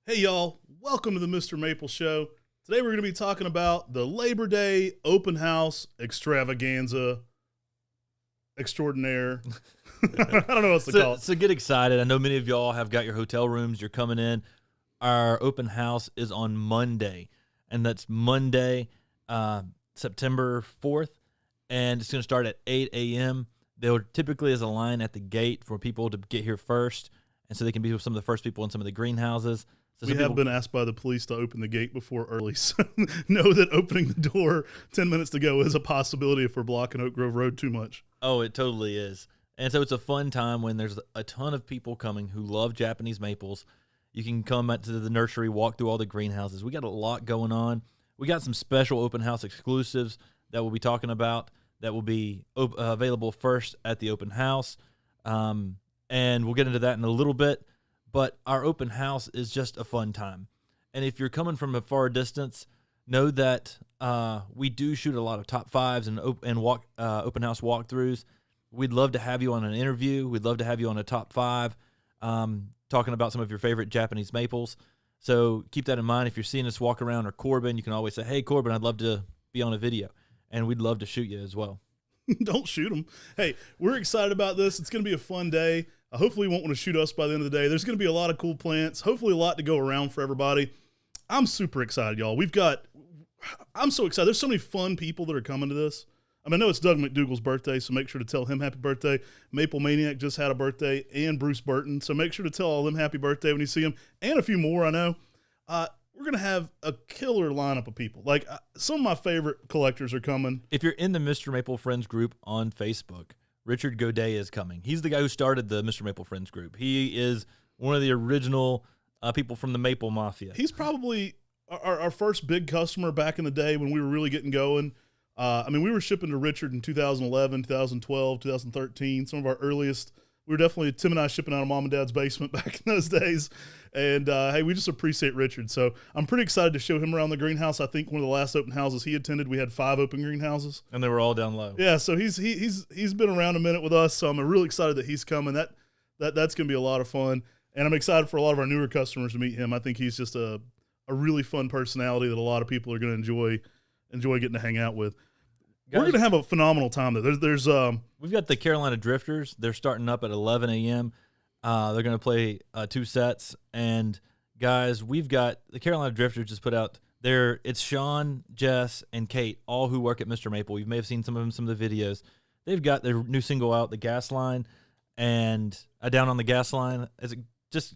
Hey y'all, welcome to the Mr. Maple Show. Today we're going to be talking about the Labor Day open house extravaganza extraordinaire. I don't know what to call it. So get excited. I know many of y'all have got your hotel rooms. You're coming in. Our open house is on Monday, and that's Monday, September 4th, and it's going to start at 8 a.m. There typically is a line at the gate for people to get here first, and so they can be some of the first people in some of the greenhouses. So we have been asked by the police to open the gate before early, so know that opening the door 10 minutes to go is a possibility if we're blocking Oak Grove Road too much. Oh, it totally is. And so it's a fun time when there's a ton of people coming who love Japanese maples. You can come out to the nursery, walk through all the greenhouses. We got a lot going on. We got some special open house exclusives that we'll be talking about that will be available first at the open house. And we'll get into that in a little bit. But our open house is just a fun time. And if you're coming from a far distance, know that we do shoot a lot of top fives and open house walkthroughs. We'd love to have you on an interview. We'd love to have you on a top five, talking about some of your favorite Japanese maples. So keep that in mind. If you're seeing us walk around or Corbin, you can always say, hey, Corbin, I'd love to be on a video. And we'd love to shoot you as well. Don't shoot them. Hey, we're excited about this. It's going to be a fun day. Hopefully you won't want to shoot us by the end of the day. There's going to be a lot of cool plants. Hopefully a lot to go around for everybody. I'm super excited, y'all. I'm so excited. There's so many fun people that are coming to this. I mean, I know it's Doug McDougal's birthday, so make sure to tell him happy birthday. Maple Maniac just had a birthday, and Bruce Burton. So make sure to tell all them happy birthday when you see them, and a few more, I know. We're going to have a killer lineup of people. Like, some of my favorite collectors are coming. If you're in the Mr. Maple Friends group on Facebook, Richard Godet is coming. He's the guy who started the Mr. Maple Friends group. He is one of the original people from the Maple Mafia. He's probably our first big customer back in the day when we were really getting going. We were shipping to Richard in 2011, 2012, 2013, some of our earliest. We were definitely, Tim and I, shipping out of Mom and Dad's basement back in those days. And, hey, we just appreciate Richard. So I'm pretty excited to show him around the greenhouse. I think one of the last open houses he attended, we had 5 open greenhouses. And they were all down low. Yeah, so he's been around a minute with us, so I'm really excited that he's coming. That's going to be a lot of fun. And I'm excited for a lot of our newer customers to meet him. I think he's just a really fun personality that a lot of people are going to enjoy getting to hang out with. Guys, we're going to have a phenomenal time there. We've got the Carolina Drifters. They're starting up at 11 a.m. They're going to play 2 sets. And, guys, we've got the Carolina Drifters just put out it's Sean, Jess, and Kate, all who work at Mr. Maple. You may have seen some of the videos. They've got their new single out, The Gas Line, and Down on the Gas Line. Is it just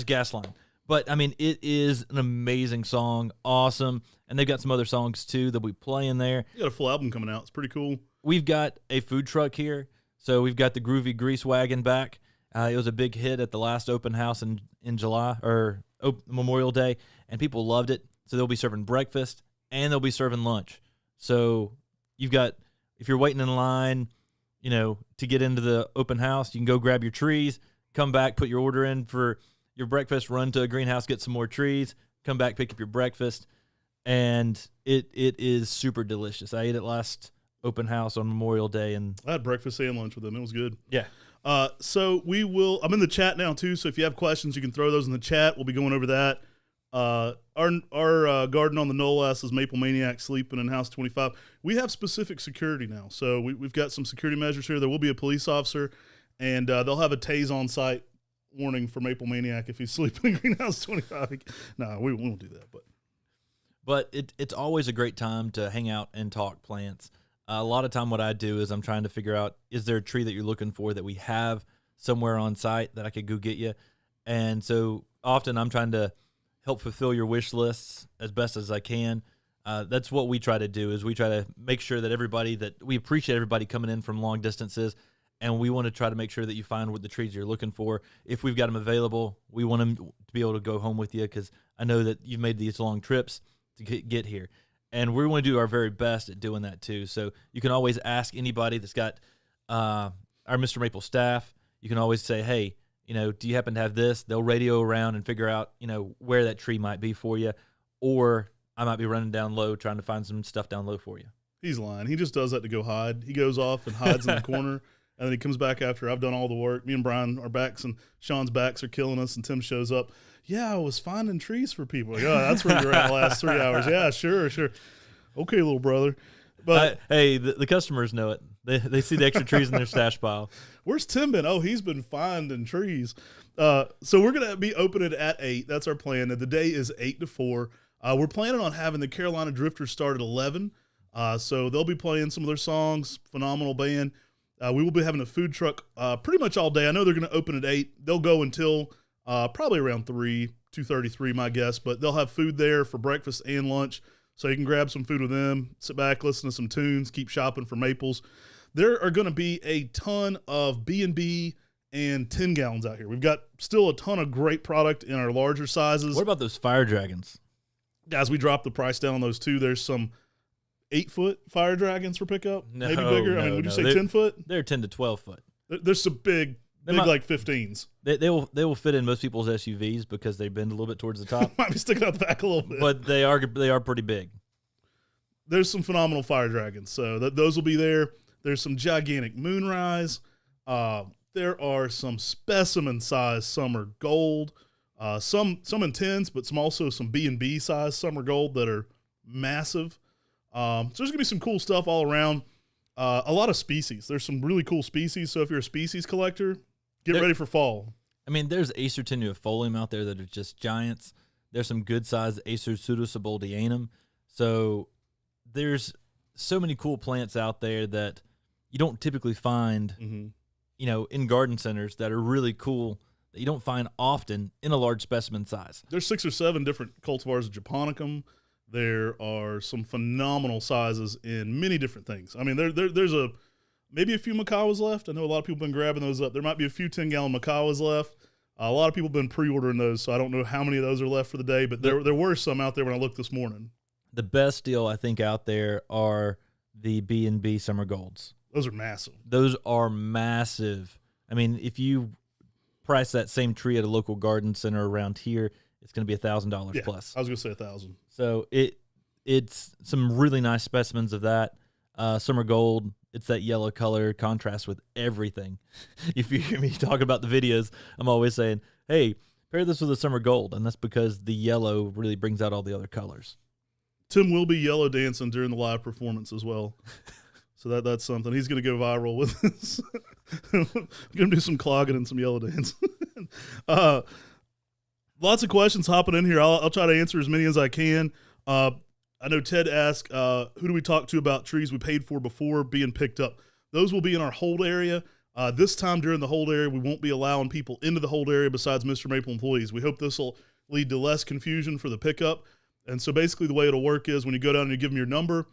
Gas Line? But, I mean, it is an amazing song, awesome. And they've got some other songs, too, that we play in there. You got a full album coming out. It's pretty cool. We've got a food truck here. So we've got the Groovy Grease Wagon back. It was a big hit at the last open house in July, or Memorial Day, and people loved it. So they'll be serving breakfast, and they'll be serving lunch. So if you're waiting in line, to get into the open house, you can go grab your trees, come back, put your order in for your breakfast, run to a greenhouse, get some more trees, come back, pick up your breakfast, and it is super delicious. I ate it last open house on Memorial Day, and I had breakfast and lunch with them. It was good. Yeah. So I'm in the chat now too, so if you have questions, you can throw those in the chat. We'll be going over that. Our garden on the knoll says Maple Maniac sleeping in house 25. We have specific security now, so we've got some security measures here. There will be a police officer, and they'll have a tase on site warning for Maple Maniac if he's sleeping in greenhouse 25. No, we won't do that. But it's always a great time to hang out and talk plants. A lot of time what I do is I'm trying to figure out, is there a tree that you're looking for that we have somewhere on site that I could go get you? And so often I'm trying to help fulfill your wish lists as best as I can. That's what we try to do, is we try to make sure that we appreciate everybody coming in from long distances, and we want to try to make sure that you find what the trees you're looking for. If we've got them available, we want them to be able to go home with you, because I know that you've made these long trips to get here. And we want to do our very best at doing that too. So you can always ask anybody that's got our Mr. Maple staff. You can always say, hey, do you happen to have this? They'll radio around and figure out, where that tree might be for you. Or I might be running down low trying to find some stuff down low for you. He's lying. He just does that to go hide. He goes off and hides in the corner And then he comes back after I've done all the work. Me and Brian, our backs and Sean's backs are killing us. And Tim shows up. Yeah, I was finding trees for people. Yeah, that's where you were at the last 3 hours. Yeah, sure. Okay, little brother. But hey, the customers know it. They see the extra trees in their stash pile. Where's Tim been? Oh, he's been finding trees. So we're going to be opening at 8. That's our plan. And the day is 8 to 4. We're planning on having the Carolina Drifters start at 11. So they'll be playing some of their songs. Phenomenal band. We will be having a food truck pretty much all day. I know they're going to open at 8. They'll go until probably around 2:33, my guess. But they'll have food there for breakfast and lunch. So you can grab some food with them, sit back, listen to some tunes, keep shopping for maples. There are going to be a ton of B&B and 10 gallons out here. We've got still a ton of great product in our larger sizes. What about those fire dragons? Guys, we dropped the price down on those too. There's some 8-foot fire dragons for pickup, maybe bigger. I mean, would you say 10 foot? They're 10 to 12 foot. There's some big like 15s. They will fit in most people's SUVs because they bend a little bit towards the top. Might be sticking out the back a little bit. But they are pretty big. There's some phenomenal fire dragons, so those will be there. There's some gigantic moonrise. There are some specimen-sized summer gold. Some in 10s, but also some B&B size summer gold that are massive. So there's gonna be some cool stuff all around. A lot of species. There's some really cool species. So if you're a species collector, get ready for fall. I mean, there's Acer tenuifolium out there that are just giants. There's some good sized Acer pseudosubuldianum. So there's so many cool plants out there that you don't typically find, in garden centers that are really cool that you don't find often in a large specimen size. There's 6 or 7 different cultivars of Japonicum. There are some phenomenal sizes in many different things. I mean, there's maybe a few Macawas left. I know a lot of people have been grabbing those up. There might be a few 10-gallon Macawas left. A lot of people have been pre-ordering those, so I don't know how many of those are left for the day, but there were some out there when I looked this morning. The best deal, I think, out there are the B&B Summer Golds. Those are massive. Those are massive. I mean, if you price that same tree at a local garden center around here, it's going to be $1,000 plus. I was going to say 1,000. So it's some really nice specimens of that. Summer Gold, it's that yellow color contrast with everything. If you hear me talk about the videos, I'm always saying, hey, pair this with a Summer Gold, and that's because the yellow really brings out all the other colors. Tim will be yellow dancing during the live performance as well. So that's something. He's going to go viral with this. I'm going to do some clogging and some yellow dance. Lots of questions hopping in here. I'll try to answer as many as I can. I know Ted asked, who do we talk to about trees we paid for before being picked up? Those will be in our hold area. This time during the hold area, we won't be allowing people into the hold area besides MrMaple employees. We hope this will lead to less confusion for the pickup. And so basically the way it'll work is when you go down and you give them your number,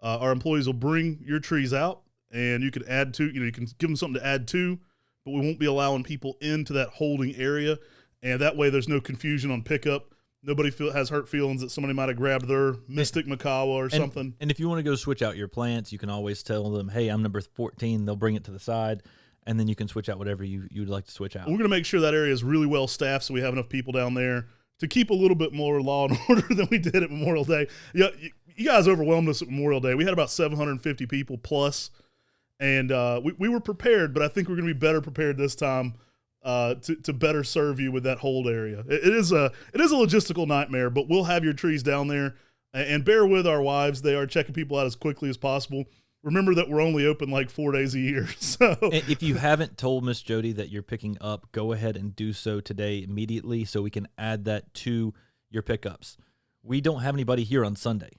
our employees will bring your trees out, and you can add to, you can give them something to add to, but we won't be allowing people into that holding area. And that way there's no confusion on pickup. Nobody has hurt feelings that somebody might have grabbed their Mystic Macawa or something. And if you want to go switch out your plants, you can always tell them, hey, I'm number 14. They'll bring it to the side, and then you can switch out whatever you'd like to switch out. We're going to make sure that area is really well staffed so we have enough people down there to keep a little bit more law and order than we did at Memorial Day. Yeah, you guys overwhelmed us at Memorial Day. We had about 750 people plus, and we were prepared, but I think we're going to be better prepared this time to better serve you with that hold area. It is a logistical nightmare, but we'll have your trees down there, and bear with our wives. They are checking people out as quickly as possible. Remember that we're only open like 4 days a year. So if you haven't told Miss Jody that you're picking up, go ahead and do so today immediately so we can add that to your pickups. We don't have anybody here on Sunday.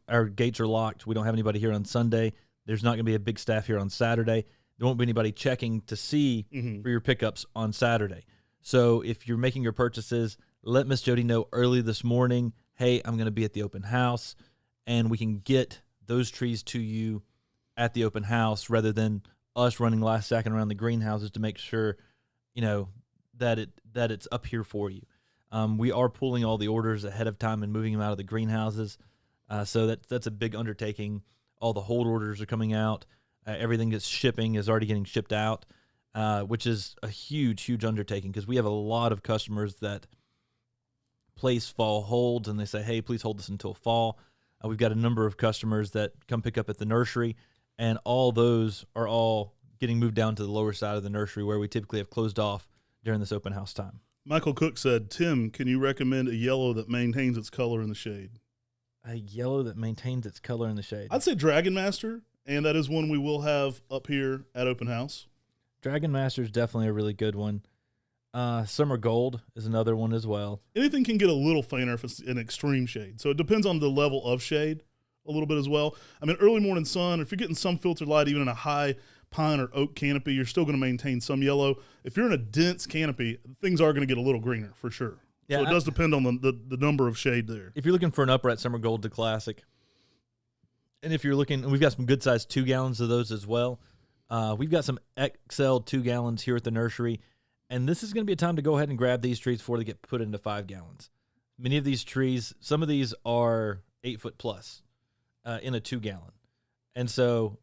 Our gates are locked. We don't have anybody here on Sunday. There's not going to be a big staff here on Saturday. There won't be anybody checking to see for your pickups on Saturday. So if you're making your purchases, let Miss Jody know early this morning, hey, I'm going to be at the open house, and we can get those trees to you at the open house rather than us running last second around the greenhouses to make sure, that it's up here for you. We are pulling all the orders ahead of time and moving them out of the greenhouses. So that's a big undertaking. All the hold orders are coming out. Everything that's shipping is already getting shipped out, which is a huge, huge undertaking because we have a lot of customers that place fall holds and they say, hey, please hold this until fall. We've got a number of customers that come pick up at the nursery, and all those are all getting moved down to the lower side of the nursery where we typically have closed off during this open house time. Michael Cook said, Tim, can you recommend a yellow that maintains its color in the shade? A yellow that maintains its color in the shade. I'd say Dragon Master, and that is one we will have up here at open house. Dragon Master is definitely a really good one. Summer Gold is another one as well. Anything can get a little fainter if it's an extreme shade. So it depends on the level of shade a little bit as well. I mean, early morning sun, if you're getting some filtered light, even in a high pine or oak canopy, you're still going to maintain some yellow. If you're in a dense canopy, things are going to get a little greener for sure. Yeah, so it does depend on the number of shade there. If you're looking for an upright Summer Gold to Classic, and if you're looking, we've got some good sized 2 gallons of those as well. We've got some XL 2 gallons here at the nursery, and this is going to be a time to go ahead and grab these trees before they get put into 5 gallons. Many of these trees, some of these are 8 foot plus in a 2 gallon. And so,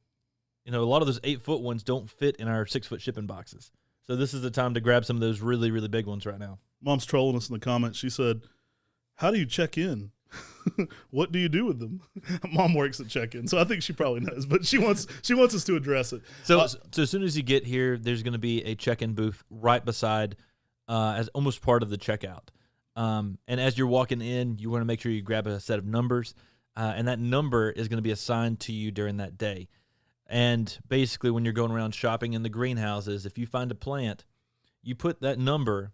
a lot of those 8 foot ones don't fit in our 6 foot shipping boxes. So this is the time to grab some of those really, really big ones right now. Mom's trolling us in the comments. She said, how do you check in? What do you do with them? Mom works at check-in, so I think she probably knows, but she wants us to address it. So as soon as you get here, there's going to be a check-in booth right beside as almost part of the checkout. And as you're walking in, you want to make sure you grab a set of numbers, and that number is going to be assigned to you during that day. And basically, when you're going around shopping in the greenhouses, if you find a plant, you put that number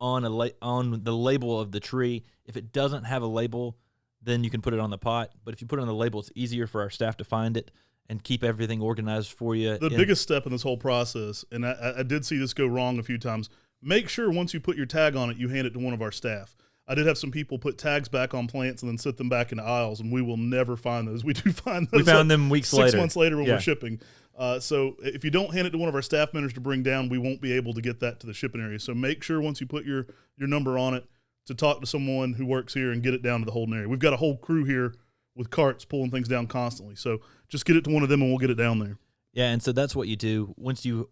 on the label of the tree. If it doesn't have a label, then you can put it on the pot. But if you put it on the label, it's easier for our staff to find it and keep everything organized for you. The biggest step in this whole process, and I did see this go wrong a few times, make sure once you put your tag on it, you hand it to one of our staff. I did have some people put tags back on plants and then sit them back in aisles, and we will never find those. We do find those. We found them weeks later. 6 months later when we're shipping. So if you don't hand it to one of our staff members to bring down, we won't be able to get that to the shipping area. So make sure once you put your number on it to talk to someone who works here and get it down to the holding area. We've got a whole crew here with carts pulling things down constantly. So just get it to one of them and we'll get it down there. Yeah, and so that's what you do. Once you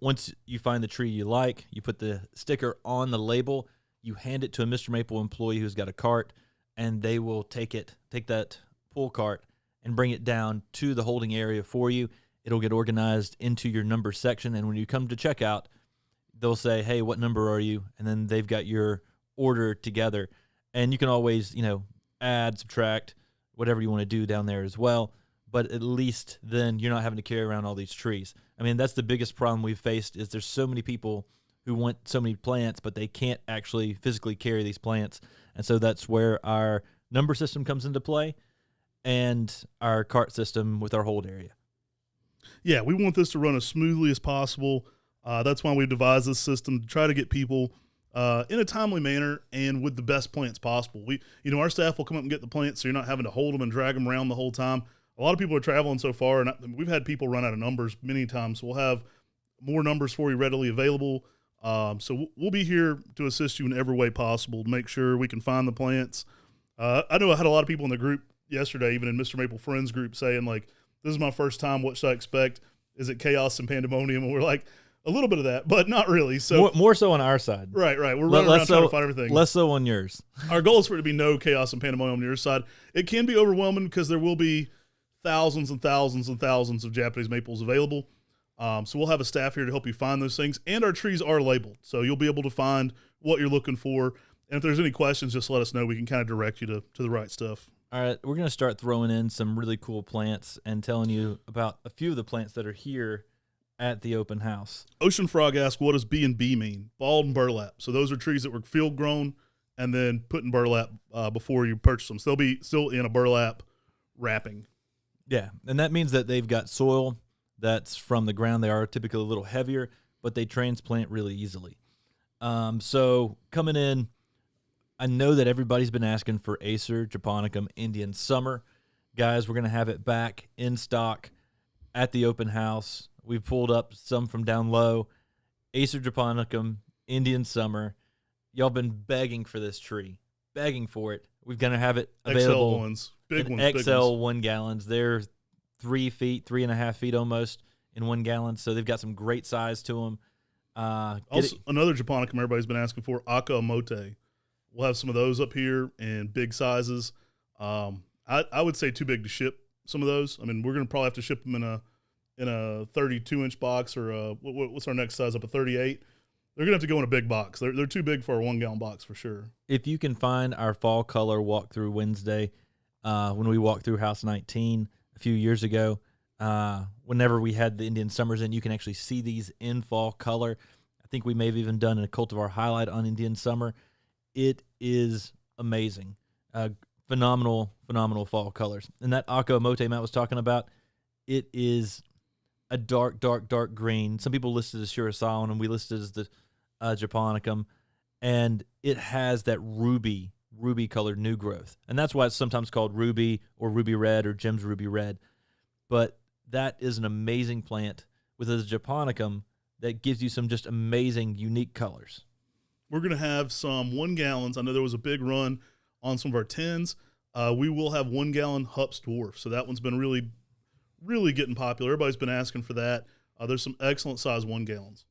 find the tree you like, you put the sticker on the label, you hand it to a Mr. Maple employee who's got a cart, and they will take that pull cart and bring it down to the holding area for you. It'll get organized into your number section, and when you come to checkout, they'll say, hey, what number are you? And then they've got your order together. And you can always, add, subtract, whatever you want to do down there as well. But at least then you're not having to carry around all these trees. I mean, that's the biggest problem we've faced is there's so many people who want so many plants, but they can't actually physically carry these plants. And so that's where our number system comes into play and our cart system with our hold area. Yeah, we want this to run as smoothly as possible. That's why we've devised this system to try to get people in a timely manner and with the best plants possible. Our staff will come up and get the plants, so you're not having to hold them and drag them around the whole time. A lot of people are traveling so far, and we've had people run out of numbers many times. So we'll have more numbers for you readily available. So we'll be here to assist you in every way possible to make sure we can find the plants. I know I had a lot of people in the group yesterday, even in Mr. Maple Friends group, saying, like, this is my first time. What should I expect? Is it chaos and pandemonium? And we're like, a little bit of that, but not really. So more so on our side. Right. We're running around trying to find everything. Less so on yours. Our goal is for it to be no chaos and pandemonium on your side. It can be overwhelming because there will be thousands and thousands and thousands of Japanese maples available. So we'll have a staff here to help you find those things. And our trees are labeled, so you'll be able to find what you're looking for. And if there's any questions, just let us know. We can kind of direct you to the right stuff. All right, we're going to start throwing in some really cool plants and telling you about a few of the plants that are here at the open house. Ocean Frog asked, what does B&B mean? Balled and burlap. So those are trees that were field grown and then put in burlap before you purchase them. So they'll be still in a burlap wrapping. Yeah, and that means that they've got soil that's from the ground. They are typically a little heavier, but they transplant really easily. So coming in, I know that everybody's been asking for Acer japonicum Indian Summer. Guys, we're going to have it back in stock at the open house. We've pulled up some from down low. Acer japonicum Indian Summer. Y'all been begging for this tree, begging for it. We're going to have it available. XL ones, big ones. XL 1 gallons. They're 3 feet, 3.5 feet almost in 1 gallon. So they've got some great size to them. Also, another japonicum everybody's been asking for, Akamote. We'll have some of those up here in big sizes. I would say too big to ship some of those. I mean, we're going to probably have to ship them in in a 32-inch box or what's our next size up, a 38, they're going to have to go in a big box. They're too big for a 1-gallon box for sure. If you can find our fall color walkthrough Wednesday, when we walked through House 19 a few years ago, whenever we had the Indian Summers in, you can actually see these in fall color. I think we may have even done a cultivar highlight on Indian Summer. It is amazing. Phenomenal fall colors. And that Akko Mote Matt was talking about, it is a dark green. Some people listed as Curaçao, and we listed as the Japonicum. And it has that ruby colored new growth. And that's why it's sometimes called ruby or ruby red or Jim's ruby red. But that is an amazing plant with a Japonicum that gives you some just amazing, unique colors. We're going to have some 1 gallons. I know there was a big run on some of our 10s. We will have 1 gallon Hupp's Dwarf. So that one's been really getting popular. Everybody's been asking for that. There's some excellent size 1 gallons.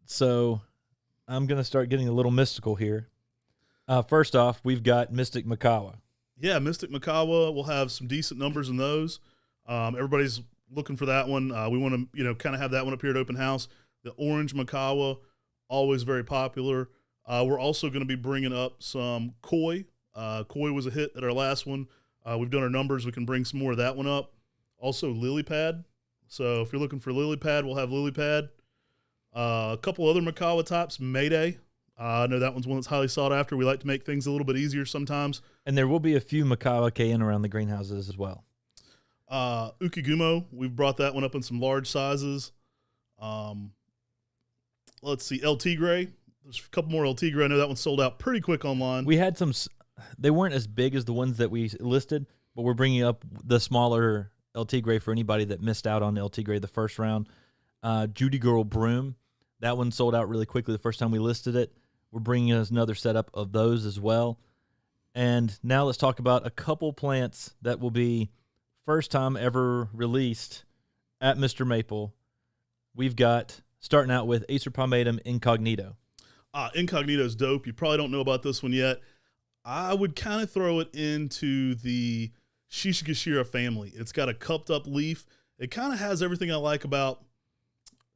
So I'm going to start getting a little mystical here. First off, we've got Mystic Makawa. Yeah, Mystic Makawa. We'll have some decent numbers in those. Everybody's looking for that one. We want to, kind of have that one up here at Open House. The Orange Makawa, always very popular. We're also going to be bringing up some Koi. Koi was a hit at our last one. We've done our numbers. We can bring some more of that one up. Also, Lily Pad. So if you're looking for Lily Pad, we'll have Lily Pad. A couple other Makawa types. Mayday. I know that one's one that's highly sought after. We like to make things a little bit easier sometimes. And there will be a few Makawa KN around the greenhouses as well. Ukigumo, we've brought that one up in some large sizes. Let's see, El Tigre. There's a couple more El Tigre. I know that one sold out pretty quick online. We had some, they weren't as big as the ones that we listed, but we're bringing up the smaller El Tigre for anybody that missed out on El Tigre the first round. Judy Girl Broom, that one sold out really quickly the first time we listed it. We're bringing us another setup of those as well. And now let's talk about a couple plants that will be first time ever released at Mr. Maple. We've got, starting out with Acer Palmatum Incognito. Incognito's dope. You probably don't know about this one yet. I would kind of throw it into the Shishigashira family. It's got a cupped up leaf. It kind of has everything I like about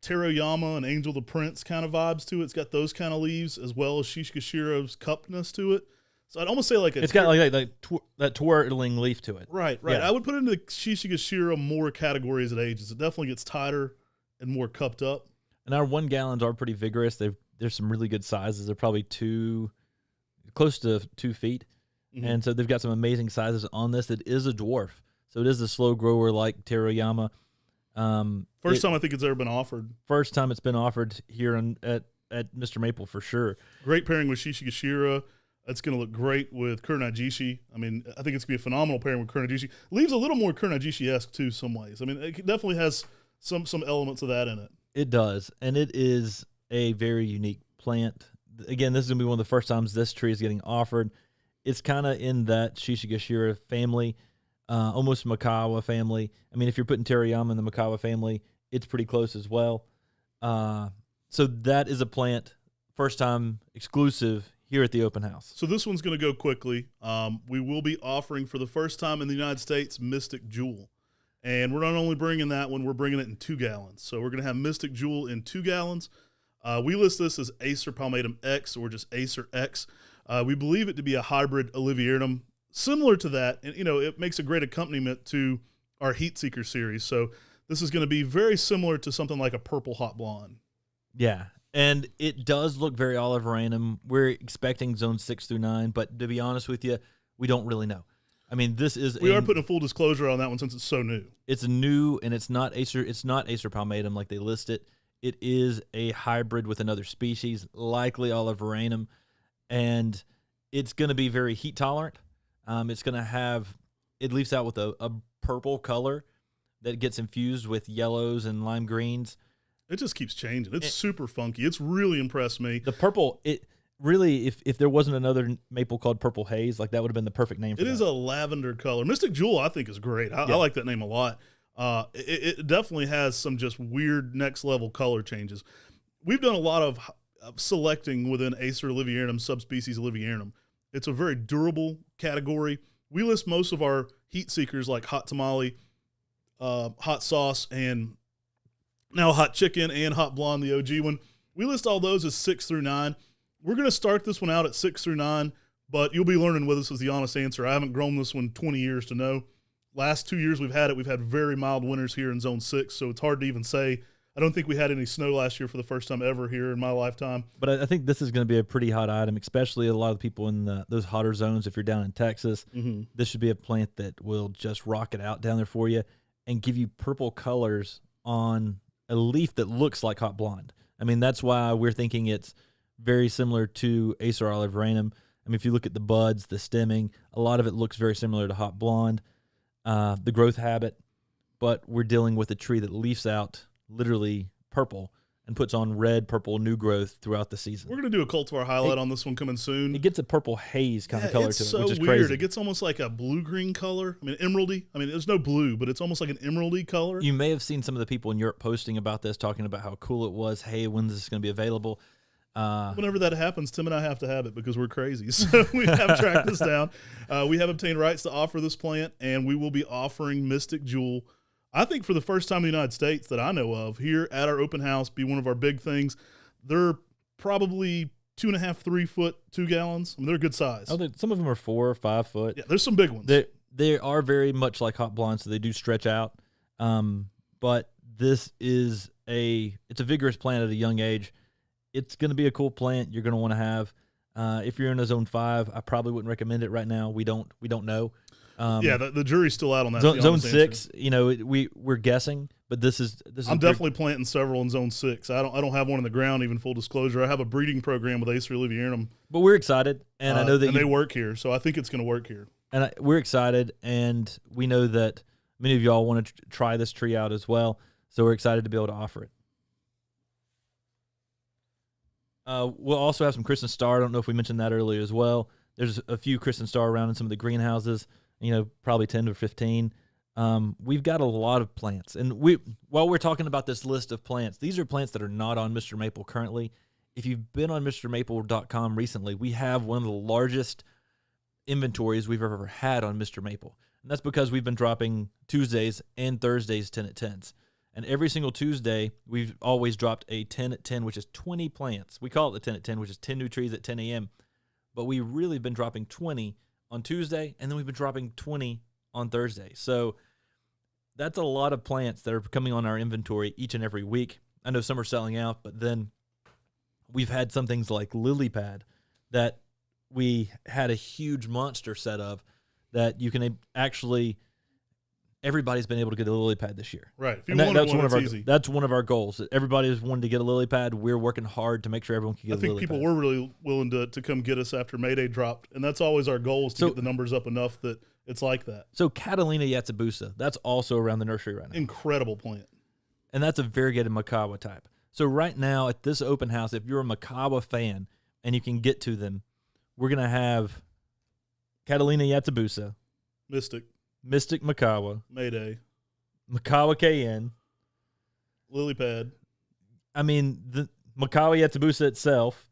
Teroyama and Angel the Prince kind of vibes to it. It's got those kind of leaves as well as Shishigashira's cuppedness to it. So I'd almost say like it's got like that twirling leaf to it. Right. Yeah. I would put it into the Shishigashira more category as it ages. It definitely gets tighter and more cupped up. And our 1 gallons are pretty vigorous. There's some really good sizes. They're probably close to 2 feet. Mm-hmm. And so they've got some amazing sizes on this. It is a dwarf. So it is a slow grower like Teroyama. First time I think it's ever been offered. First time it's been offered here at Mr. Maple for sure. Great pairing with Shishigashira. It's going to look great with Kurinajishi. I mean, I think it's going to be a phenomenal pairing with Kurinajishi. Leaves a little more Kurinajishi-esque too some ways. I mean, it definitely has some elements of that in it. It does, and it is a very unique plant. Again, this is going to be one of the first times this tree is getting offered. It's kind of in that Shishigashira family, almost Makawa family. I mean, if you're putting Teroyama in the Makawa family, it's pretty close as well. So that is a plant, first time exclusive here at the Open House. So this one's going to go quickly. We will be offering for the first time in the United States Mystic Jewel. And we're not only bringing that one, we're bringing it in 2 gallons. So we're going to have Mystic Jewel in 2 gallons. We list this as Acer Palmatum X or just Acer X. We believe it to be a hybrid Olivierum, similar to that. And, it makes a great accompaniment to our Heat Seeker series. So this is going to be very similar to something like a Purple Hot Blonde. Yeah. And it does look very oliveranum. We're expecting zone 6 through 9, but to be honest with you, we don't really know. I mean, we are putting a full disclosure on that one since it's so new. It's new, and it's not Acer Palmatum like they list it. It is a hybrid with another species, likely oliveranum, and it's going to be very heat tolerant. It's going to have, it leaves out with a purple color that gets infused with yellows and lime greens. It just keeps changing. It's super funky. It's really impressed me. The purple, it really, if there wasn't another maple called Purple Haze, like that would have been the perfect name for it. It is a lavender color. Mystic Jewel, I think, is great. I like that name a lot. It definitely has some just weird next level color changes. We've done a lot of selecting within Acer Olivierum, subspecies Olivierum. It's a very durable category. We list most of our heat seekers like Hot Tamale hot sauce, and now hot chicken and hot blonde, the OG one. We list all those as 6 through 9. We're going to start this one out at 6 through 9, but you'll be learning with us is the honest answer. I haven't grown this one 20 years to know. Last 2 years we've had very mild winters here in Zone 6, so it's hard to even say. I don't think we had any snow last year for the first time ever here in my lifetime. But I think this is going to be a pretty hot item, especially a lot of the people in those hotter zones. If you're down in Texas, this should be a plant that will just rock it out down there for you and give you purple colors on a leaf that looks like hot blonde. I mean, that's why we're thinking it's very similar to Acer oliveranum. I mean, if you look at the buds, the stemming, a lot of it looks very similar to hot blonde, the growth habit, but we're dealing with a tree that leaves out literally purple and puts on red, purple, new growth throughout the season. We're going to do a cultivar highlight on this one coming soon. It gets a purple haze kind of color to it, which is weird. crazy. It gets almost like a blue-green color. I mean, emeraldy. I mean, there's no blue, but it's almost like an emeraldy color. You may have seen some of the people in Europe posting about this, talking about how cool it was. Hey, when's this going to be available? Whenever that happens, Tim and I have to have it because we're crazy. So we have tracked this down. We have obtained rights to offer this plant, and we will be offering Mystic Jewel, I think for the first time in the United States that I know of, here at our open house, be one of our big things. They're probably 2.5, 3 foot, 2 gallons. I mean, they're a good size. Oh, some of them are 4 or 5 foot. Yeah, there's some big ones. They are very much like hot blonde, so they do stretch out. But this is it's a vigorous plant at a young age. It's going to be a cool plant you're going to want to have. If you're in a zone 5, I probably wouldn't recommend it right now. We don't know. The jury's still out on that. Zone 6, we're guessing, but this is. I'm definitely planting several in Zone 6. I don't have one in the ground. Even full disclosure, I have a breeding program with Acer oliveranum. But we're excited, and I know that they work here, so I think it's going to work here. And we're excited, and we know that many of y'all want to try this tree out as well. So we're excited to be able to offer it. We'll also have some Kristen Star. I don't know if we mentioned that earlier as well. There's a few Kristen Star around in some of the greenhouses, probably 10 to 15. We've got a lot of plants. And while we're talking about this list of plants, these are plants that are not on Mr. Maple currently. If you've been on MrMaple.com recently, we have one of the largest inventories we've ever had on Mr. Maple. And that's because we've been dropping Tuesdays and Thursdays 10 at 10s. And every single Tuesday, we've always dropped a 10 at 10, which is 20 plants. We call it the 10 at 10, which is 10 new trees at 10 a.m. But we really have been dropping 20 on Tuesday, and then we've been dropping 20 on Thursday. So that's a lot of plants that are coming on our inventory each and every week. I know some are selling out, but then we've had some things like lily pad that we had a huge monster set of that you can actually... Everybody's been able to get a lily pad this year. Right. If you wanted one, it's easy. That's one of our goals. Everybody's wanted to get a lily pad. We're working hard to make sure everyone can get a lily pad. I think people were really willing to come get us after Mayday dropped, and that's always our goal is to get the numbers up enough that it's like that. So Catalina Yatsubusa, that's also around the nursery right now. Incredible plant. And that's a variegated Macawa type. So right now at this open house, if you're a Macawa fan and you can get to them, we're going to have Catalina Yatsubusa. Mystic Macawa. Mayday. Macawa KN. Lily pad. I mean, the Macawa Yatsubusa itself.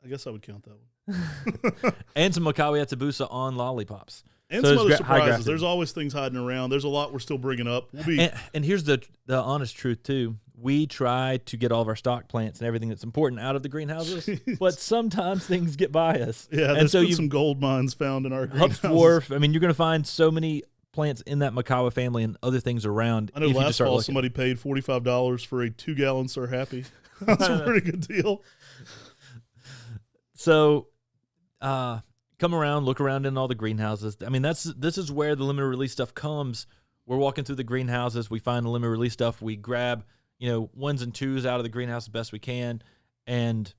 I guess I would count that one. And some Macawa Yatsubusa on lollipops. And some other surprises. There's always things hiding around. There's a lot we're still bringing up. And here's the honest truth, too. We try to get all of our stock plants and everything that's important out of the greenhouses, but sometimes things get by us. Yeah, there's been some gold mines found in our greenhouses. Dwarf. I mean, you're going to find so many plants in that Macawa family and other things around. I know last fall somebody paid $45 for a 2-gallon Sir Happy. That's a pretty good deal. So, come around, look around in all the greenhouses. I mean, this is where the limited release stuff comes. We're walking through the greenhouses. We find the limited release stuff. We grab, 1s and 2s out of the greenhouse the best we can and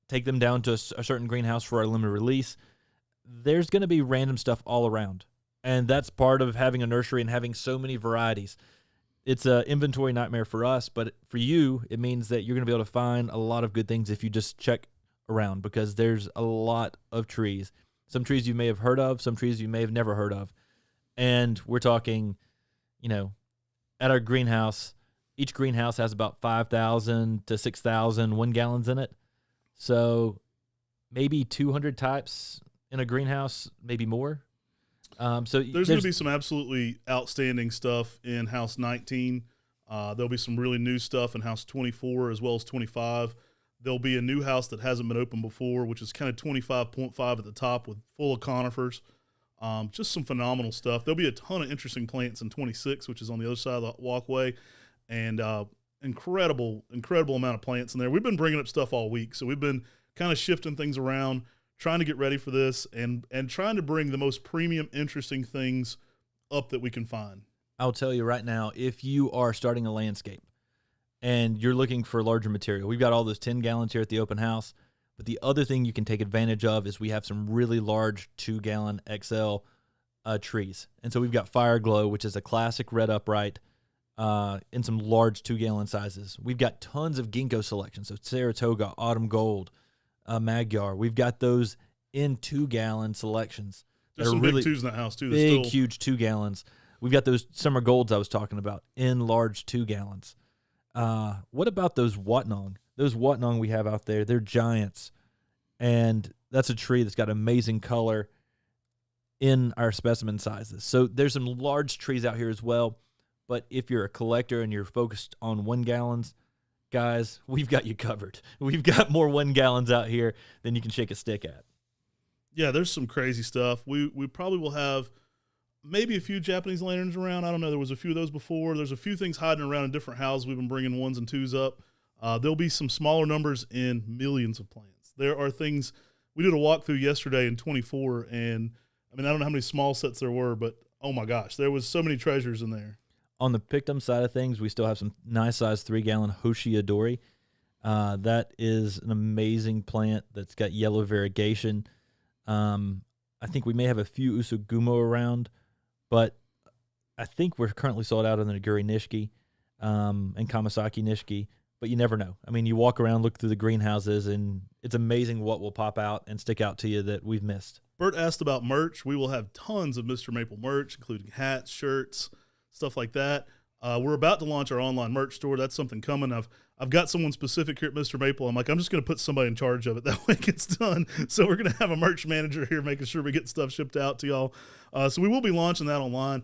take them down to a certain greenhouse for our limited release. There's going to be random stuff all around. And that's part of having a nursery and having so many varieties. It's an inventory nightmare for us, but for you, it means that you're going to be able to find a lot of good things if you just check around because there's a lot of trees. Some trees you may have heard of, some trees you may have never heard of. And we're talking, at our greenhouse, each greenhouse has about 5,000 to 6,000 1-gallons in it. So maybe 200 types in a greenhouse, maybe more. So There's going to be some absolutely outstanding stuff in House 19. There'll be some really new stuff in House 24 as well as 25. There'll be a new house that hasn't been opened before, which is kind of 25.5 at the top with full of conifers. Just some phenomenal stuff. There'll be a ton of interesting plants in 26, which is on the other side of the walkway, and incredible amount of plants in there. We've been bringing up stuff all week, so we've been kind of shifting things around, trying to get ready for this, and trying to bring the most premium, interesting things up that we can find. I'll tell you right now, if you are starting a landscape and you're looking for larger material, we've got all those 10 gallons here at the open house. But the other thing you can take advantage of is we have some really large 2-gallon XL trees. And so we've got Fire Glow, which is a classic red upright, in some large 2-gallon sizes. We've got tons of ginkgo selections, so Saratoga, Autumn Gold, Magyar. We've got those in 2-gallon selections. There's some really big 2s in the house, too. Big, huge 2 gallons. We've got those Summer Golds I was talking about in large 2 gallons. What about those Watnong? Those Watnong we have out there, they're giants. And that's a tree that's got amazing color in our specimen sizes. So there's some large trees out here as well. But if you're a collector and you're focused on 1 gallons, guys, we've got you covered. We've got more 1 gallons out here than you can shake a stick at. Yeah, there's some crazy stuff. We probably will have maybe a few Japanese lanterns around. I don't know. There was a few of those before. There's a few things hiding around in different houses. We've been bringing 1s and 2s up. There'll be some smaller numbers in millions of plants. There are things – we did a walkthrough yesterday in 24, and, I mean, I don't know how many small sets there were, but, oh, my gosh, there was so many treasures in there. On the pictum side of things, we still have some nice-sized 3-gallon Hoshiadori. That is an amazing plant that's got yellow variegation. I think we may have a few Usugumo around, but I think we're currently sold out on the Naguri Nishiki and Kamasaki Nishiki, but you never know. I mean, you walk around, look through the greenhouses, and it's amazing what will pop out and stick out to you that we've missed. Bert asked about merch. We will have tons of Mr. Maple merch, including hats, shirts, stuff like that. We're about to launch our online merch store. That's something coming. I've got someone specific here at Mr. Maple. I'm like, I'm just going to put somebody in charge of it. That way it gets done. So we're going to have a merch manager here making sure we get stuff shipped out to y'all. So we will be launching that online.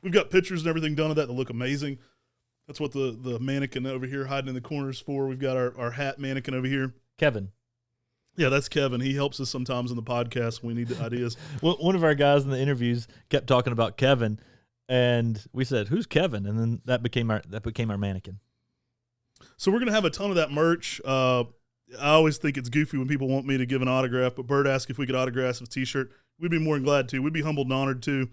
We've got pictures and everything done of that look amazing. That's what the mannequin over here hiding in the corners for. We've got our hat mannequin over here. Kevin. Yeah, that's Kevin. He helps us sometimes in the podcast when we need the ideas. Well, one of our guys in the interviews kept talking about Kevin, and we said, "Who's Kevin?" And then that became our mannequin. So we're gonna have a ton of that merch. I always think it's goofy when people want me to give an autograph, but Bert asked if we could autograph his T-shirt. We'd be more than glad to. We'd be humbled and honored to.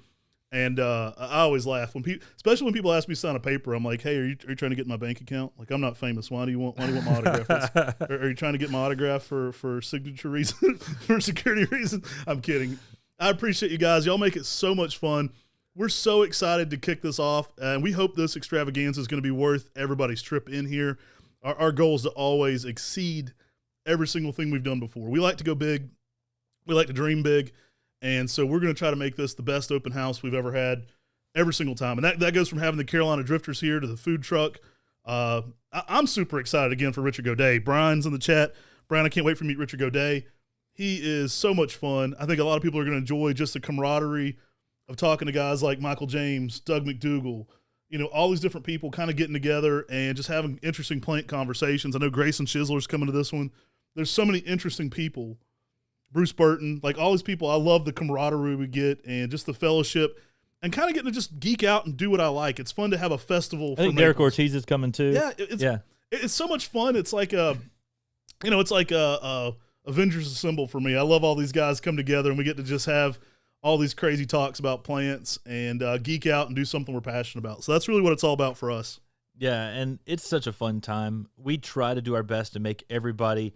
And I always laugh especially when people ask me to sign a paper. I'm like, "Hey, are you trying to get my bank account? Like, I'm not famous. Why do you want my autograph? Are you trying to get my autograph for signature reason, for security reason?" I'm kidding. I appreciate you guys. Y'all make it so much fun. We're so excited to kick this off, and we hope this extravaganza is going to be worth everybody's trip in here. Our goal is to always exceed every single thing we've done before. We like to go big. We like to dream big. And so we're going to try to make this the best open house we've ever had every single time. And that goes from having the Carolina Drifters here to the food truck. I'm super excited again for Richard Godet. Brian's in the chat. Brian, I can't wait for you to meet Richard Godet. He is so much fun. I think a lot of people are going to enjoy just the camaraderie of talking to guys like Michael James, Doug McDougall, all these different people kind of getting together and just having interesting plant conversations. I know Grayson Chisler's coming to this one. There's so many interesting people. Bruce Burton, like all these people. I love the camaraderie we get and just the fellowship and kind of getting to just geek out and do what I like. It's fun to have a festival. I think Derek Ortiz is coming too. Yeah, it's so much fun. It's like it's like a Avengers Assemble for me. I love all these guys come together and we get to just have all these crazy talks about plants and geek out and do something we're passionate about. So that's really what it's all about for us. Yeah, and it's such a fun time. We try to do our best to make everybody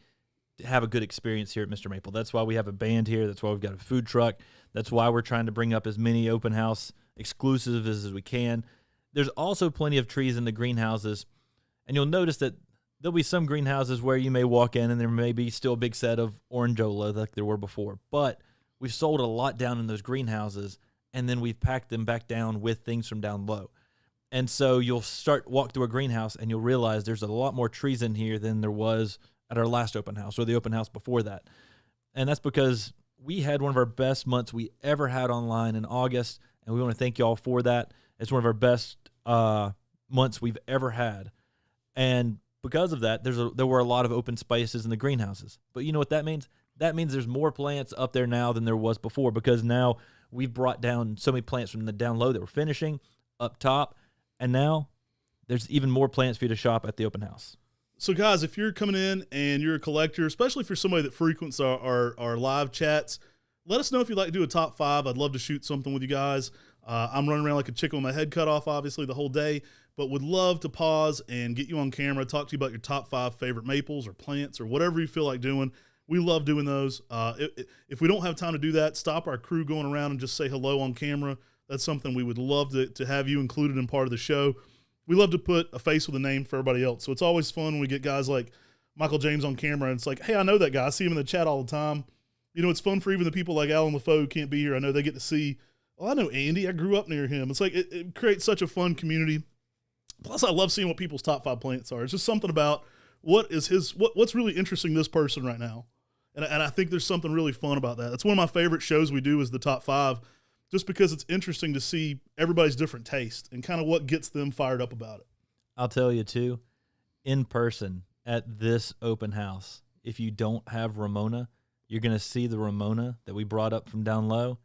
have a good experience here at Mr. Maple. That's why we have a band here. That's why we've got a food truck. That's why we're trying to bring up as many open house exclusives as we can. There's also plenty of trees in the greenhouses, and you'll notice that there'll be some greenhouses where you may walk in and there may be still a big set of Orangeola like there were before, but we've sold a lot down in those greenhouses, and then we've packed them back down with things from down low. And so you'll walk through a greenhouse and you'll realize there's a lot more trees in here than there was at our last open house or the open house before that. And that's because we had one of our best months we ever had online in August, and we want to thank y'all for that. It's one of our best months we've ever had. And because of that, there were a lot of open spaces in the greenhouses. But you know what that means? That means there's more plants up there now than there was before, because now we've brought down so many plants from the down low that we're finishing up top, and now there's even more plants for you to shop at the open house. So, guys, if you're coming in and you're a collector, especially if you're somebody that frequents our live chats, let us know if you'd like to do a top 5. I'd love to shoot something with you guys. I'm running around like a chicken with my head cut off, obviously, the whole day, but would love to pause and get you on camera, talk to you about your top 5 favorite maples or plants or whatever you feel like doing. We love doing those. If we don't have time to do that, stop our crew going around and just say hello on camera. That's something we would love to have you included in part of the show. We love to put a face with a name for everybody else. So it's always fun when we get guys like Michael James on camera, and it's like, hey, I know that guy. I see him in the chat all the time. You know, it's fun for even the people like Alan LaFoe who can't be here. I know they get to see, I know Andy. I grew up near him. It's like it creates such a fun community. Plus, I love seeing what people's top 5 plants are. It's just something about what's really interesting this person right now. And I think there's something really fun about that. That's one of my favorite shows we do is the top 5, just because it's interesting to see everybody's different taste and kind of what gets them fired up about it. I'll tell you, too, in person at this open house, if you don't have Ramona, you're going to see the Ramona that we brought up from down low,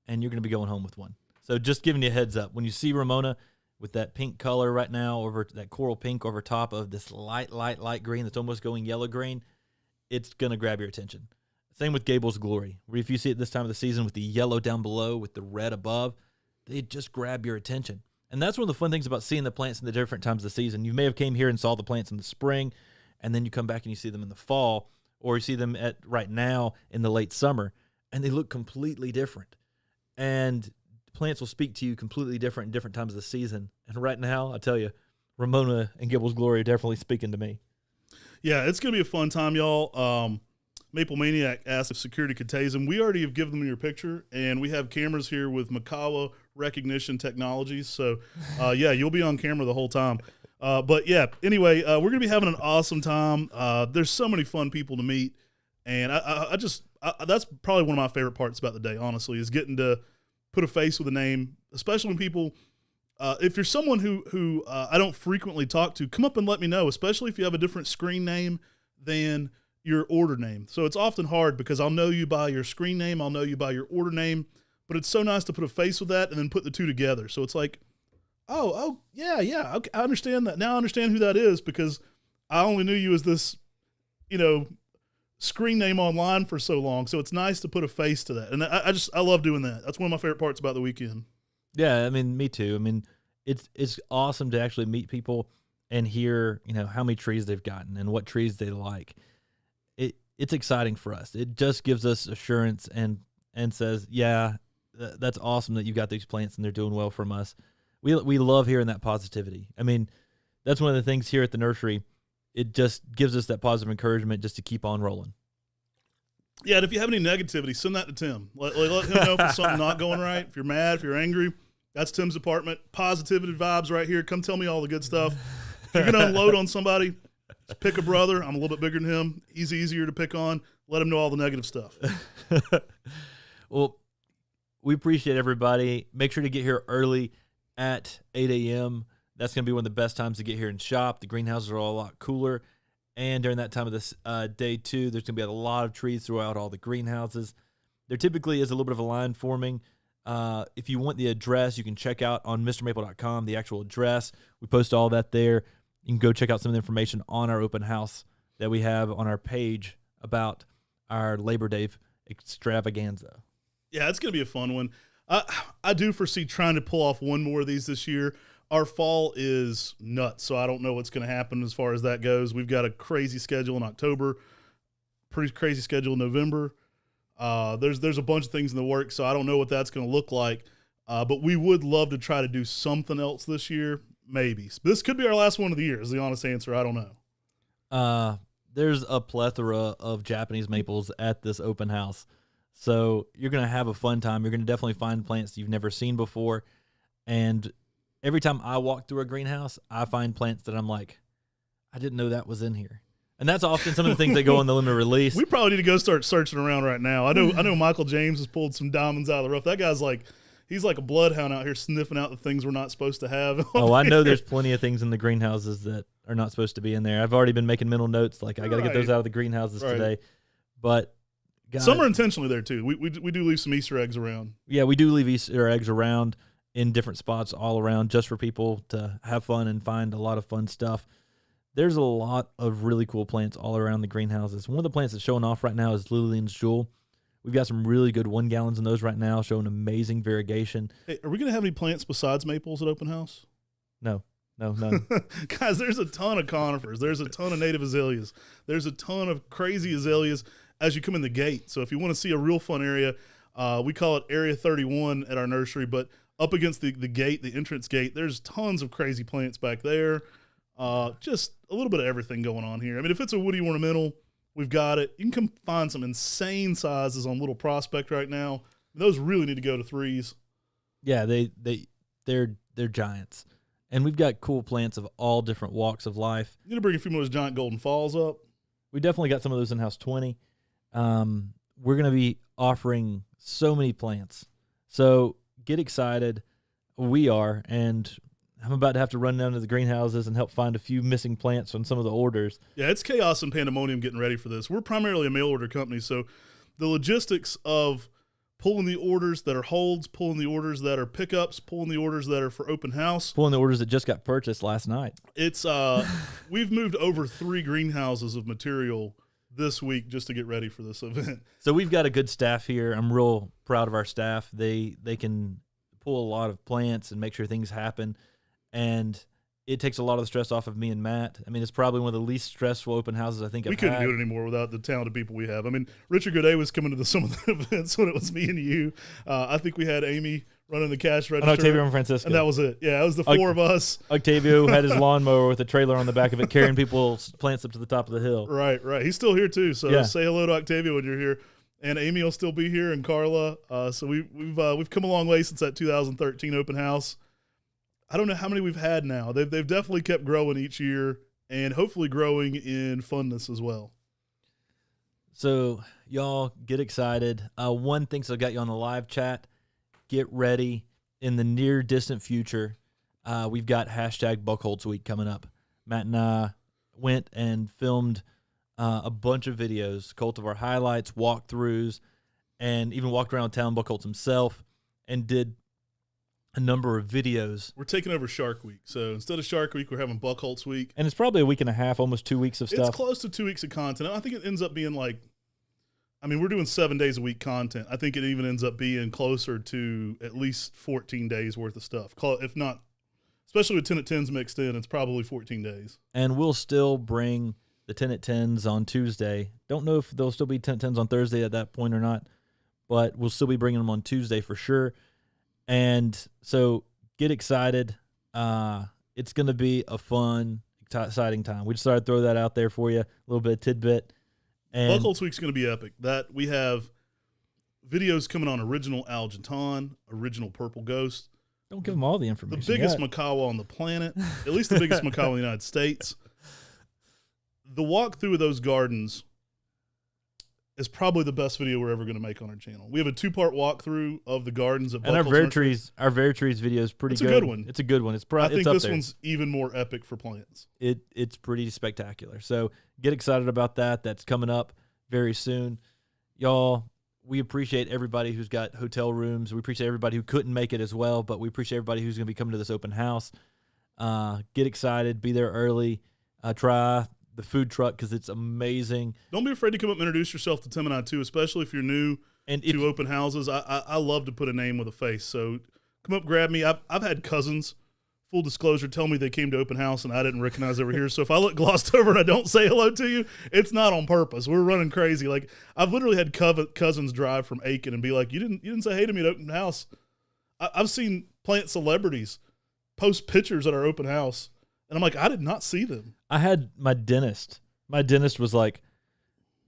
and you're going to be going home with one. So just giving you a heads up. When you see Ramona with that pink color right now, over that coral pink over top of this light green that's almost going yellow-green, it's going to grab your attention. Same with Gable's Glory, where if you see it this time of the season with the yellow down below with the red above, they just grab your attention. And that's one of the fun things about seeing the plants in the different times of the season. You may have came here and saw the plants in the spring, and then you come back and you see them in the fall, or you see them at right now in the late summer, and they look completely different. And plants will speak to you completely different in different times of the season. And right now, I tell you, Ramona and Gable's Glory are definitely speaking to me. Yeah, it's going to be a fun time, y'all. Maple Maniac asked if security could tase him. We already have given them your picture, and we have cameras here with Makawa recognition technologies. So, yeah, you'll be on camera the whole time. But, yeah, anyway, we're going to be having an awesome time. There's so many fun people to meet, and I that's probably one of my favorite parts about the day, honestly, is getting to put a face with a name, especially when people if you're someone who I don't frequently talk to, come up and let me know, especially if you have a different screen name than your order name. So it's often hard because I'll know you by your screen name, I'll know you by your order name, but it's so nice to put a face with that and then put the two together. So it's like, oh, yeah, okay, I understand that. Now I understand who that is because I only knew you as this, screen name online for so long. So it's nice to put a face to that. And I love doing that. That's one of my favorite parts about the weekend. Yeah, I mean, me too. I mean, it's awesome to actually meet people and hear, how many trees they've gotten and what trees they like. It's exciting for us. It just gives us assurance and says, yeah, that's awesome that you got these plants and they're doing well from us. We love hearing that positivity. I mean, that's one of the things here at the nursery. It just gives us that positive encouragement just to keep on rolling. Yeah, and if you have any negativity, send that to Tim. Let him know if there's something not going right. If you're mad, if you're angry, that's Tim's department. Positivity vibes right here. Come tell me all the good stuff. If you're going to unload on somebody, just pick a brother. I'm a little bit bigger than him. He's easier to pick on. Let him know all the negative stuff. Well, we appreciate everybody. Make sure to get here early at 8 a.m. That's going to be one of the best times to get here and shop. The greenhouses are all a lot cooler. And during that time of this day, too, there's going to be a lot of trees throughout all the greenhouses. There typically is a little bit of a line forming. If you want the address, you can check out on MrMaple.com the actual address. We post all that there. You can go check out some of the information on our open house that we have on our page about our Labor Day extravaganza. Yeah, it's going to be a fun one. I do foresee trying to pull off one more of these this year. Our fall is nuts, so I don't know what's going to happen as far as that goes. We've got a crazy schedule in October, pretty crazy schedule in November. There's a bunch of things in the works, so I don't know what that's going to look like. But we would love to try to do something else this year, maybe. This could be our last one of the year is the honest answer. I don't know. There's a plethora of Japanese maples at this open house. So you're going to have a fun time. You're going to definitely find plants you've never seen before. And every time I walk through a greenhouse, I find plants that I'm like, I didn't know that was in here. And that's often some of the things that go on the limited release. We probably need to go start searching around right now. I know Michael James has pulled some diamonds out of the rough. That guy's he's like a bloodhound out here sniffing out the things we're not supposed to have. Oh, I know there's plenty of things in the greenhouses that are not supposed to be in there. I've already been making mental notes, like I got to get those out of the greenhouses today. But some are intentionally there too. We do leave some Easter eggs around. Yeah, we do leave Easter eggs around in different spots all around just for people to have fun and find a lot of fun stuff. There's a lot of really cool plants all around the greenhouses. One of the plants that's showing off right now is Lillian's Jewel. We've got some really good 1 gallons in those right now, showing amazing variegation. Hey, are we going to have any plants besides maples at open house? No, none. Guys, there's a ton of conifers. There's a ton of native azaleas. There's a ton of crazy azaleas as you come in the gate. So if you want to see a real fun area, we call it Area 31 at our nursery, but up against the gate, the entrance gate, there's tons of crazy plants back there. Just a little bit of everything going on here. I mean, if it's a woody ornamental, we've got it. You can come find some insane sizes on Little Prospect right now. Those really need to go to 3s. Yeah, they're giants. And we've got cool plants of all different walks of life. You need to bring a few more of those giant golden falls up. We definitely got some of those in House 20. We're going to be offering so many plants. So get excited. We are, and I'm about to have to run down to the greenhouses and help find a few missing plants on some of the orders. Yeah, it's chaos and pandemonium getting ready for this. We're primarily a mail order company, so the logistics of pulling the orders that are holds, pulling the orders that are pickups, pulling the orders that are for open house. Pulling the orders that just got purchased last night. It's we've moved over 3 greenhouses of material this week just to get ready for this event. So we've got a good staff here. I'm real proud of our staff. They can pull a lot of plants and make sure things happen. And it takes a lot of the stress off of me and Matt. I mean, it's probably one of the least stressful open houses I think I've had. We couldn't do it anymore without the talented people we have. I mean, Richard Godet was coming to some of the events when it was me and you. I think we had Amy running the cash register. And Octavio and Francisco. And that was it. Yeah, it was the 4 of us. Octavio had his lawnmower with a trailer on the back of it, carrying people's plants up to the top of the hill. Right. He's still here too. So say hello to Octavio when you're here. And Amy will still be here, and Carla. So we've come a long way since that 2013 open house. I don't know how many we've had now. They've definitely kept growing each year, and hopefully growing in funness as well. So y'all get excited. One thing, so I got you on the live chat. Get ready. In the near distant future, we've got hashtag Buckholz Week coming up. Matt and I went and filmed a bunch of videos, cultivar highlights, walkthroughs, and even walked around town Buckholz himself and did a number of videos. We're taking over Shark Week. So instead of Shark Week, we're having Buckholz Week. And it's probably a week and a half, almost 2 weeks of stuff. It's close to 2 weeks of content. I think it ends up being we're doing 7 days a week content. I think it even ends up being closer to at least 14 days worth of stuff. If not, especially with 10 at 10s mixed in, it's probably 14 days. And we'll still bring the 10 at 10s on Tuesday. Don't know if there'll still be 10 at 10s on Thursday at that point or not, but we'll still be bringing them on Tuesday for sure. And so get excited. It's going to be a fun, exciting time. We just thought I'd throw that out there for you, a little bit of tidbit. And Buckholz Week's going to be epic. That we have videos coming on original Algenton, original Purple Ghost. Don't give them all the information. The biggest macawa on the planet, at least the biggest macawa in the United States. The walkthrough of those gardens is probably the best video we're ever going to make on our channel. We have a 2-part walkthrough of the gardens at Buckholz. And our Very Trees video is pretty good. It's a good one. It's a good one. I think up this there. one's even more epic for plants. It's pretty spectacular. So get excited about that. That's coming up very soon. Y'all, we appreciate everybody who's got hotel rooms. We appreciate everybody who couldn't make it as well, but we appreciate everybody who's going to be coming to this open house. Get excited. Be there early. Try the food truck because it's amazing. Don't be afraid to come up and introduce yourself to Tim and I too, especially if you're new to open houses. I love to put a name with a face. So come up, grab me. I've had cousins, full disclosure, tell me they came to open house and I didn't recognize over here. So if I look glossed over and I don't say hello to you, it's not on purpose. We're running crazy. Like I've literally had cousins drive from Aiken and be like, you didn't say hey to me at open house. I've seen plant celebrities post pictures at our open house. And I'm like, I did not see them. I had my dentist. My dentist was like,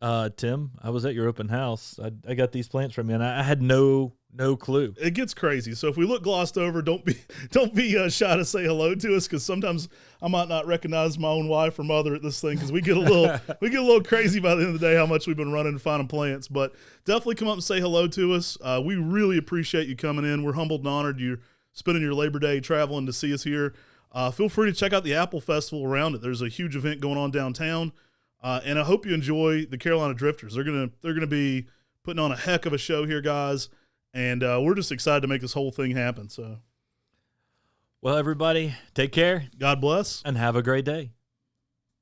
Tim, I was at your open house. I got these plants from you, and I had no clue. It gets crazy. So if we look glossed over, don't be shy to say hello to us, because sometimes I might not recognize my own wife or mother at this thing, because we get a little crazy by the end of the day how much we've been running and finding plants. But definitely come up and say hello to us. We really appreciate you coming in. We're humbled and honored you're spending your Labor Day traveling to see us here. Feel free to check out the Apple Festival around it. There's a huge event going on downtown, and I hope you enjoy the Carolina Drifters. They're gonna be putting on a heck of a show here, guys. And we're just excited to make this whole thing happen. So, well, everybody, take care. God bless. And have a great day.